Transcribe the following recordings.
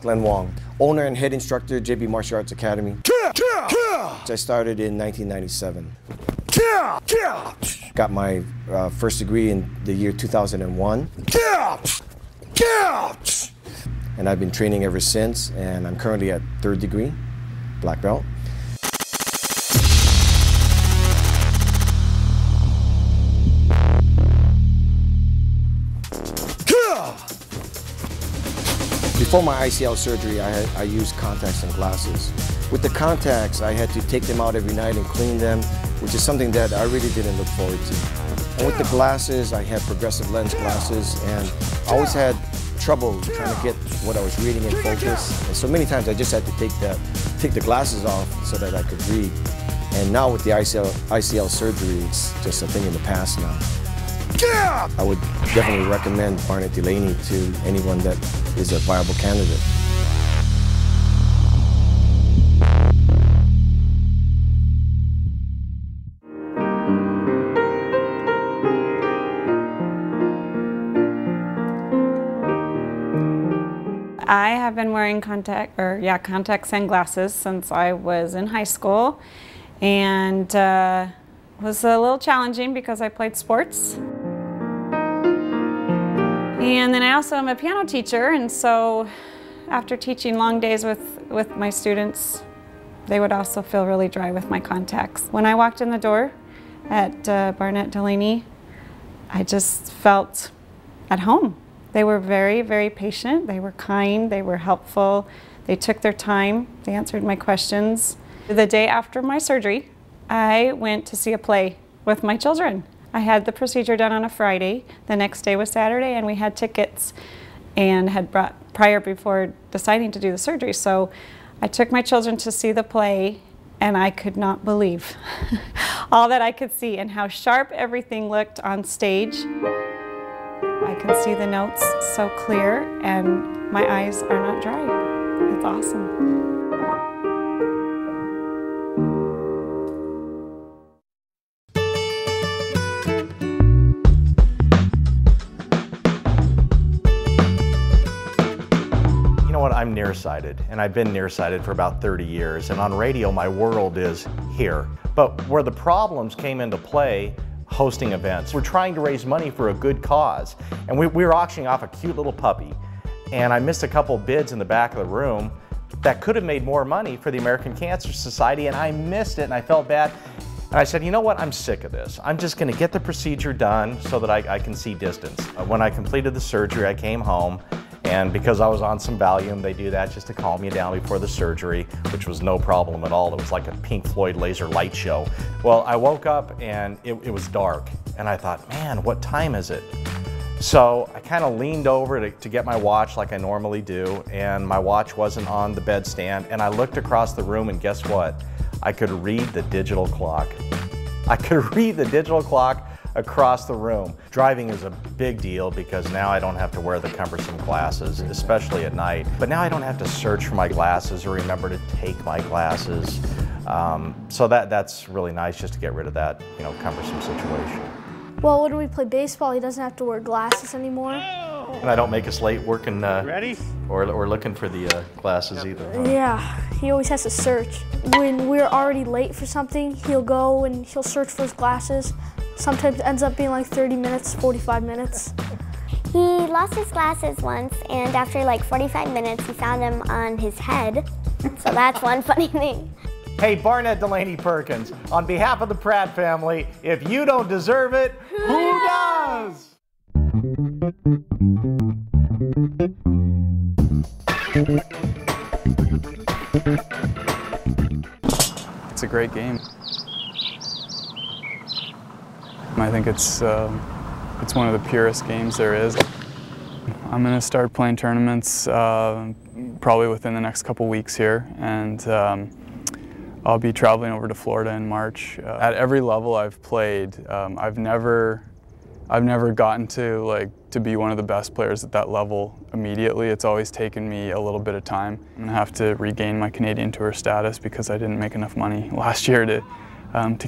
Glenn Wong, owner and head instructor, JB Martial Arts Academy. I started in 1997. Got my first degree in the year 2001. And I've been training ever since, and I'm currently at 3rd degree, black belt. Before my ICL surgery, I used contacts and glasses. With the contacts, I had to take them out every night and clean them, which is something that I really didn't look forward to. And with the glasses, I had progressive lens glasses, and I always had trouble trying to get what I was reading in focus. And so many times I just had to take the glasses off so that I could read. And now with the ICL surgery, it's just a thing in the past now. I would definitely recommend Barnett Delaney to anyone that is a viable candidate. I have been wearing contacts and glasses since I was in high school, and was a little challenging because I played sports. And then I also am a piano teacher, and so after teaching long days with my students, they would also feel really dry with my contacts. When I walked in the door at Barnett Delaney, I just felt at home. They were very, very patient, they were kind, they were helpful, they took their time, they answered my questions. The day after my surgery, I went to see a play with my children. I had the procedure done on a Friday. The next day was Saturday, and we had tickets and had brought prior before deciding to do the surgery. So I took my children to see the play, and I could not believe all that I could see and how sharp everything looked on stage. I can see the notes so clear, and my eyes are not dry. It's awesome. I'm nearsighted, and I've been nearsighted for about 30 years, and on radio my world is here. But where the problems came into play, hosting events. We're trying to raise money for a good cause, and we were auctioning off a cute little puppy, and I missed a couple bids in the back of the room that could have made more money for the American Cancer Society, and I missed it and I felt bad. And I said, you know what, I'm sick of this. I'm just gonna get the procedure done so that I can see distance. When I completed the surgery, I came home, and because I was on some Valium, they do that just to calm you down before the surgery, which was no problem at all. It was like a Pink Floyd laser light show. Well, I woke up and it was dark, and I thought, man, what time is it? So I kind of leaned over to get my watch like I normally do, and my watch wasn't on the bedstand, and I looked across the room, and guess what? I could read the digital clock. I could read the digital clock across the room. Driving is a big deal because now I don't have to wear the cumbersome glasses, especially at night. But now I don't have to search for my glasses or remember to take my glasses. So that's really nice, just to get rid of that, cumbersome situation. Well, when we play baseball, he doesn't have to wear glasses anymore. And I don't make us late working or looking for the glasses either. Huh? Yeah, he always has to search. When we're already late for something, he'll go and he'll search for his glasses. Sometimes it ends up being like 30 minutes, 45 minutes. He lost his glasses once, and after like 45 minutes, he found them on his head. So that's one funny thing. Hey, Barnett Delaney Perkins, on behalf of the Pratt family, if you don't deserve it, who does? It's a great game. I think it's one of the purest games there is. I'm going to start playing tournaments probably within the next couple weeks here, and I'll be traveling over to Florida in March. At every level I've played, I've never gotten to be one of the best players at that level immediately. It's always taken me a little bit of time. I'm going to have to regain my Canadian Tour status because I didn't make enough money last year to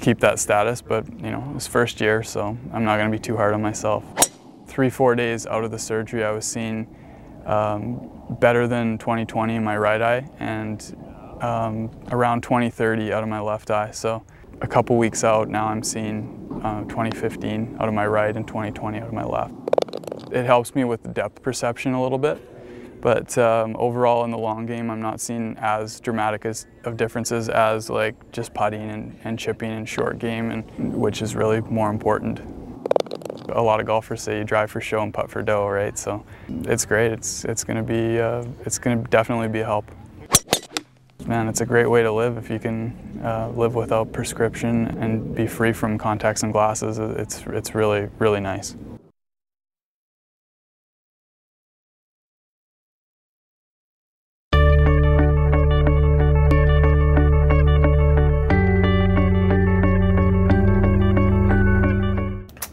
keep that status, but it was first year, so I'm not going to be too hard on myself. 3-4 days out of the surgery, I was seeing better than 20/20 in my right eye and around 20/30 out of my left eye. So a couple weeks out now I'm seeing 20/15 out of my right and 20/20 out of my left. It helps me with the depth perception a little bit, but overall in the long game I'm not seeing as dramatic of differences as like just putting and chipping in short game, and which is really more important. A lot of golfers say you drive for show and putt for dough, right? So it's great. It's going to definitely be a help. Man, it's a great way to live if you can live without prescription and be free from contacts and glasses. It's really, really nice.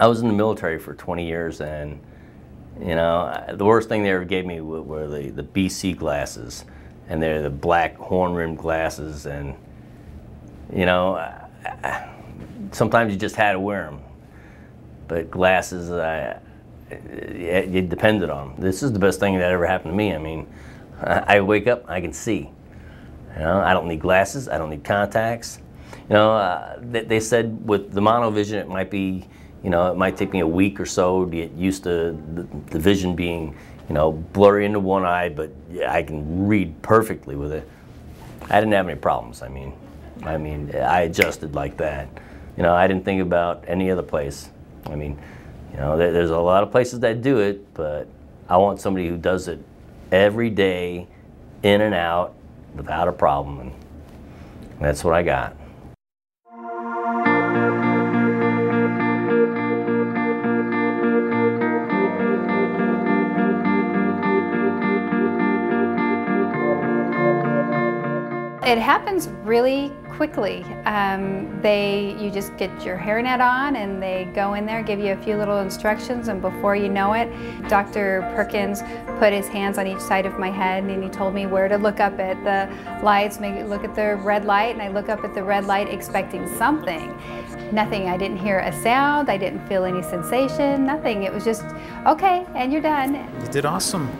I was in the military for 20 years, and you know, the worst thing they ever gave me were the BC glasses, and they're the black horn-rimmed glasses, and you know, sometimes you just had to wear them. But glasses, you depended on them. This is the best thing that ever happened to me. I mean, I wake up, I can see. You know, I don't need glasses, I don't need contacts. You know, they said with the monovision it might be, you know, it might take me a week or so to get used to the vision being, you know, blurry into one eye, but I can read perfectly with it. I didn't have any problems. I mean, I adjusted like that. You know, I didn't think about any other place. I mean, you know, there's a lot of places that do it, but I want somebody who does it every day, in and out, without a problem, and that's what I got. It happens really quickly. You just get your hairnet on and they go in there, give you a few little instructions, and before you know it, Dr. Perkins put his hands on each side of my head and he told me where to look up at the lights, maybe look at the red light, and I look up at the red light expecting something. Nothing. I didn't hear a sound, I didn't feel any sensation, nothing. It was just, okay, and you're done. You did awesome.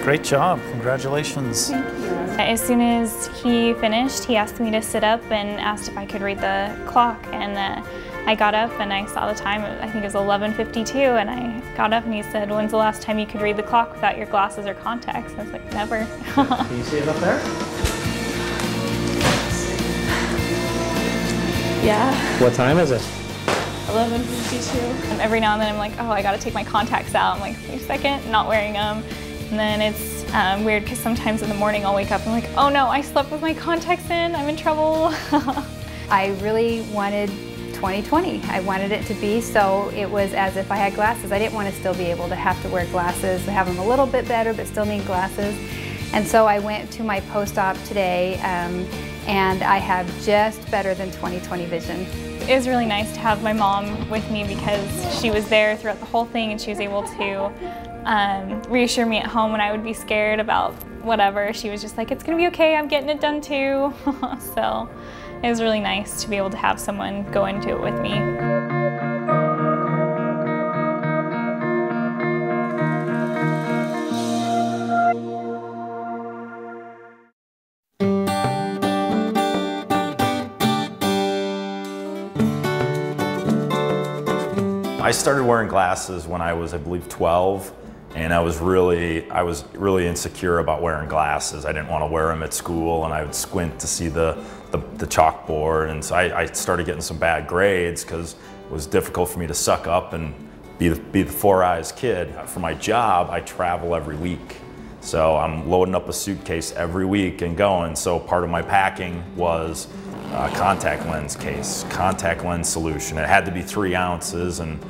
Great job. Congratulations. Thank you. As soon as he finished, he asked me to sit up and asked if I could read the clock, and I got up and I saw the time. I think it was 11:52, and I got up and he said, "When's the last time you could read the clock without your glasses or contacts?" And I was like, "Never." Can you see it up there? Yeah. What time is it? 11:52. And every now and then I'm like, oh, I gotta take my contacts out. I'm like, wait a second, not wearing them. And then it's weird because sometimes in the morning I'll wake up and I'm like, oh no, I slept with my contacts in, I'm in trouble. I really wanted 20/20. I wanted it to be so it was as if I had glasses. I didn't want to still be able to have to wear glasses, have them a little bit better but still need glasses. And so I went to my post-op today and I have just better than 20/20 vision. It was really nice to have my mom with me because she was there throughout the whole thing and she was able to reassure me at home when I would be scared about whatever. She was just like, it's gonna be okay, I'm getting it done too. So it was really nice to be able to have someone go into it with me. I started wearing glasses when I was, I believe, 12. And I was really insecure about wearing glasses. I didn't want to wear them at school, and I would squint to see the chalkboard. And so I started getting some bad grades because it was difficult for me to suck up and be the four eyes kid. For my job, I travel every week. So I'm loading up a suitcase every week and going. So part of my packing was a contact lens case, contact lens solution. It had to be 3 ounces, and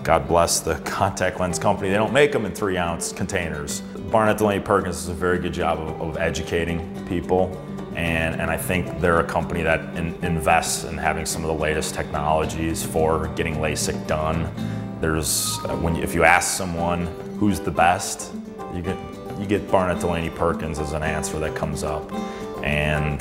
God bless the contact lens company. They don't make them in 3-ounce containers. Barnett Delaney Perkins does a very good job of educating people, and I think they're a company that invests in having some of the latest technologies for getting LASIK done. If you ask someone who's the best, you get Barnett Delaney Perkins as an answer that comes up. And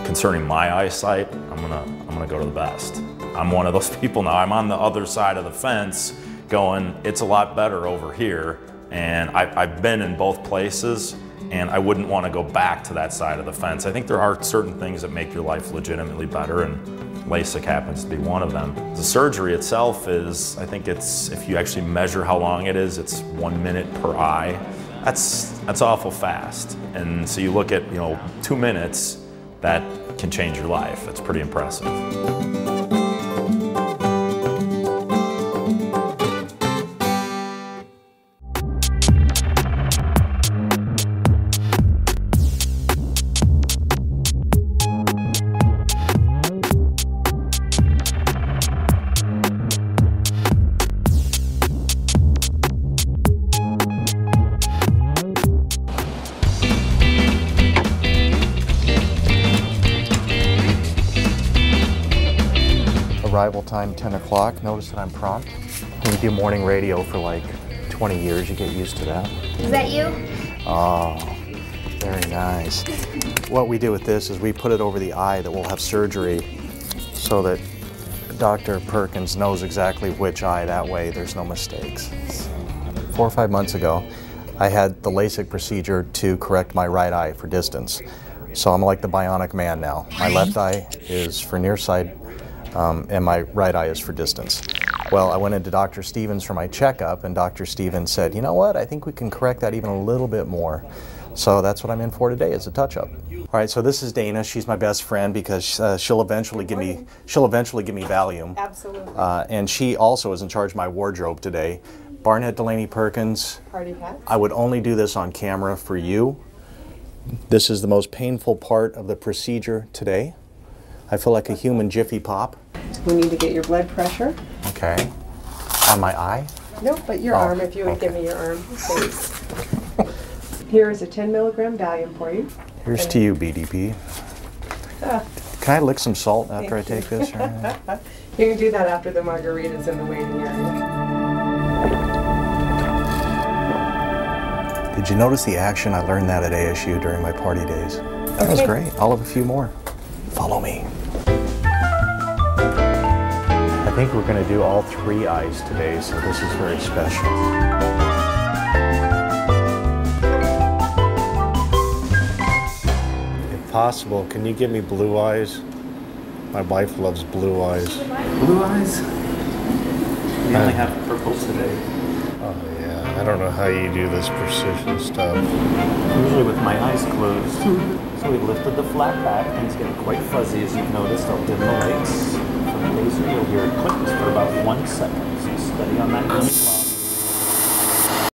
concerning my eyesight, I'm gonna go to the best. I'm one of those people now. I'm on the other side of the fence going, it's a lot better over here And I've been in both places, and I wouldn't want to go back to that side of the fence. I think there are certain things that make your life legitimately better, and LASIK happens to be one of them. The surgery itself is, I think it's, if you actually measure how long it is, it's 1 minute per eye. That's awful fast. And so you look at, 2 minutes, that can change your life. It's pretty impressive. Arrival time 10 o'clock. Notice that I'm prompt. When you do morning radio for like 20 years, you get used to that. Is that you? Oh, very nice. What we do with this is we put it over the eye that will have surgery so that Dr. Perkins knows exactly which eye. That way there's no mistakes. 4 or 5 months ago, I had the LASIK procedure to correct my right eye for distance. So I'm like the bionic man now. My left eye is for nearsight, and my right eye is for distance. Well, I went into Dr. Stevens for my checkup, and Dr. Stevens said, you know what, I think we can correct that even a little bit more. So that's what I'm in for today, is a touch-up. All right, so this is Dana. She's my best friend because she'll eventually give me Valium. Absolutely. And she also is in charge of my wardrobe today. Barnett Delaney Perkins. Party hats. I would only do this on camera for you. This is the most painful part of the procedure today. I feel like a human Jiffy Pop. We need to get your blood pressure. Okay. On my eye? No, but your arm, if you would give me your arm, please. Here is a 10 milligram Valium for you. Here's to you, BDP. Can I lick some salt after I take this? You can do that after the margaritas in the waiting area. Did you notice the action? I learned that at ASU during my party days. That was great. I'll have a few more. Follow me. I think we're going to do all 3 eyes today, so this is very special. If possible, can you give me blue eyes? My wife loves blue eyes. Blue eyes? We only have purple today. Oh yeah, I don't know how you do this precision stuff. Usually with my eyes closed. So we lifted the flap back. Things get quite fuzzy, as you've noticed. I'll dim the lights. From the laser, you'll hear it click for about 1 second. So steady on that.